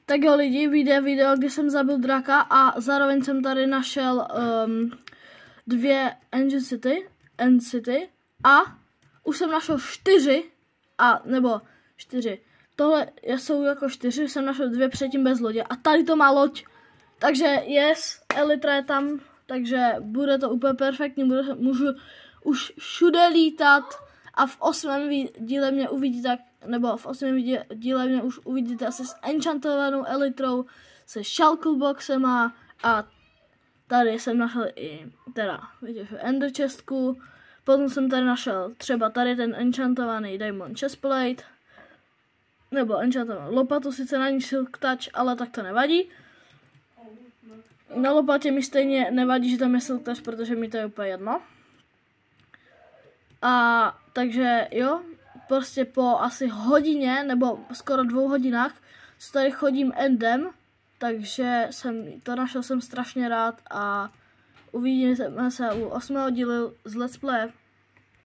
Tak jo lidi, vyjde video, kdy jsem zabil draka a zároveň jsem tady našel 2 End City a už jsem našel 4 nebo 4. Tohle jsou jako 4, jsem našel 2 předtím bez lodě a tady to má loď. Takže yes, Elytra je tam, takže bude to úplně perfektní, můžu už všude lítat a v 8. díle mě uvidíte, nebo v 8. díle mě už uvidíte asi s enchantovanou Elytrou, se shulkerboxem a tady jsem našel i teda, vidíte, ender chestku, potom jsem tady našel třeba tady ten enchantovaný diamond chestplate, nebo enchantovanou lopatu, sice na ní silk touch, ale tak to nevadí. Na lopatě mi stejně nevadí, že tam je silk touch, protože mi to je úplně jedno. A takže jo, prostě po asi hodině, nebo skoro 2 hodinách, co tady chodím endem, takže to našel jsem strašně rád a uvidíme se u 8. dílu z Let's Play.